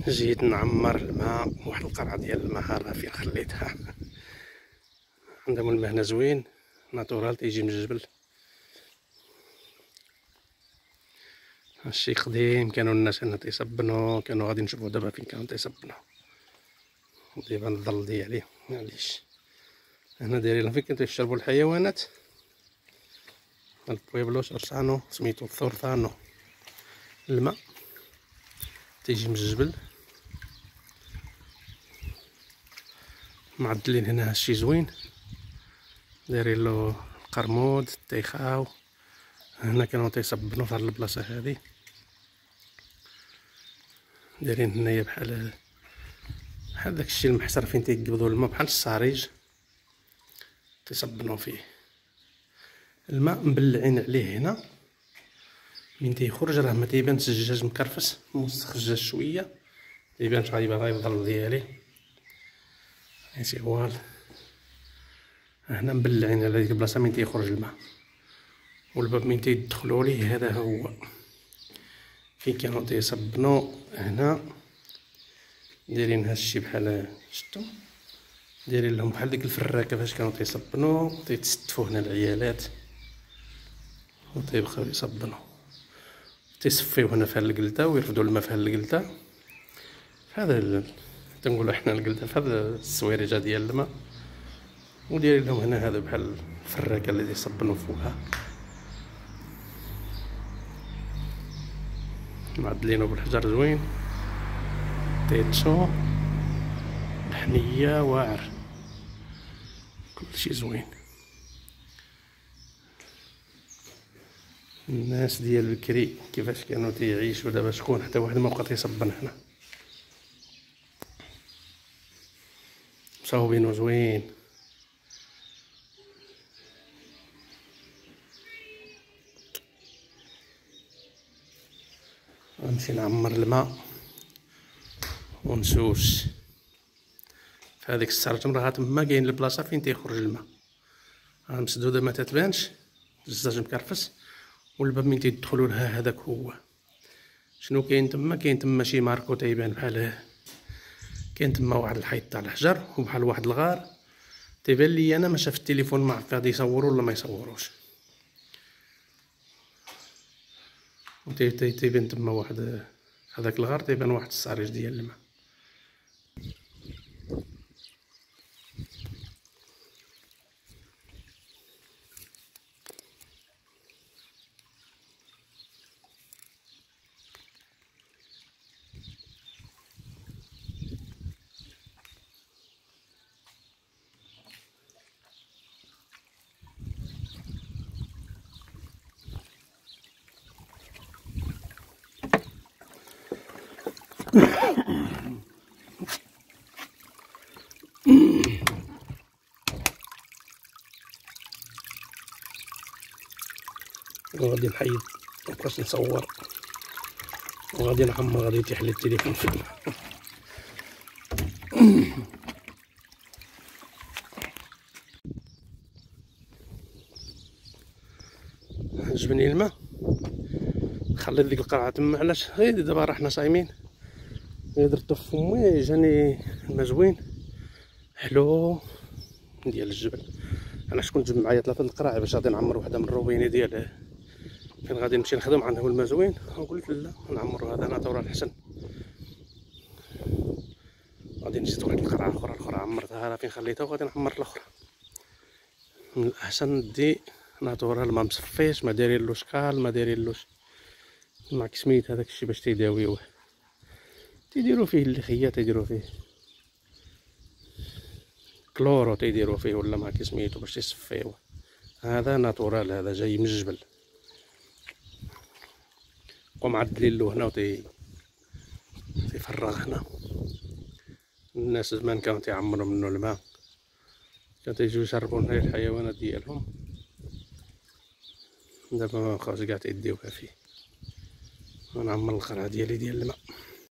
جيت نعمر الماء، واحد القرعة ديال الماء هذا فين خليتها. عندهم الماء هنا زوين ناتورال تيجي من الجبل. هادشي قديم كانوا الناس هنا تيصبنوا، كانوا غادي نشوفوا دابا فين كانوا تيصبنوا. دابا الظل ديالي معليش هنا دايرين فين كانوا تيشربوا الحيوانات. البويبلو سورسانو سميتو الثورثانو. الماء تيجي من الجبل معدلين هنا. هادشي زوين دايرين له القرمود التيخاو. هنا كانوا تيصبنوا في هاد البلاصه هادي، دايرين هنايا بحال داكشي المحسر فين تيقبضوا الماء، بحال الصاريج تيصبنوا فيه. الماء مبلعين عليه هنا، من تيخرج راه ما تيبانش الزجاج مكرفس موسخ الزجاج شويه، تيبانش غادي غايب الظل ديالي سيوال. هنا مبلعين على ديك البلاصه من تيخرج الماء، والباب من تيدخلوا ليه هذا هو فين كانوا تيصبنوا. هنا دايرين هادشي بحال شفتوا، دايرين لهم بحال ديك الفراكه فاش كانوا تيصبنوا، تيتستفوا هنا العيالات وتيبقاو يصبنوا. تيصفيو هنا في هاد القلده ويرفدوا الماء في هاد القلده. هذا تنقولوا حنا القلده في هذا السويرجه ديال الماء، ودايرين لهم هنا هذا بحال الفراكه اللي تيصبنوا فوقها، معدلينو بالحجر زوين تيتشو الحنيه واعر كلشي زوين. الناس ديال بكري كيفاش كانوا تيعيشوا، دابا شكون حتى واحد ما بقى تيصبن هنا. مصاوبينو زوين. غنمشي نعمر الماء ونسوس في هذيك السرجم. راه تما كاين البلاصه فين تيخرج الماء، راه مسدوده ما تتبانش، الزجاج مكرفس، والباب من تيدخلوا لها هذاك هو. شنو كاين تما؟ كاين تما شي ماركو تيبان بحال كاين تما واحد الحيط تاع الحجر وبحال واحد الغار. تيبان لي انا ما شاف التليفون ما عرف غادي يصوروا ولا ما يصوروش. تيبان تما واحد هذاك الغار، تيبان واحد الصاريج ديال الماء. وغادي نحيد مبقاش نصور، وغادي نعمر. غادي يتيح لي التليفون في الماء. عجبني الماء، خليت ديك القرعه تما. علاش؟ غير دابا راه حنا صايمين، غير درتو في فمي جاني الماء زوين حلو ديال الجبل. انا كنت جبت معايا 3 القراع باش غادي نعمر وحده من الروبيني ديال فين غادي نمشي نخدم، عنده الماء زوين. وقلت لا نعمرو هذا ناطورا الحسن. غادي نزيد واحد القرعه اخرى عمرتها، راه فين خليتها وغادي نعمر الاخرى. من الاحسن دي ناطورا، الماء مصفيش، ما دايرين شكال، ما دايرين مع سميت هذاك الشيء باش تيداويوه. تيديروا فيه اللي خيا، تيديروا فيه كلورو، تيديروا فيه ولا ما سميتو باش يصفيوه. هذا ناتورال، هذا جاي من الجبل، ومعدلين له هنا تيفرغ هنا. الناس زمان كانوا تيعمروا منه الماء، كانوا تيجيو يشربوا هنا الحيوانات ديالهم. دابا ما بقاوش كاع تيديوها فيه. ونعمر القرعه ديالي ديال الماء.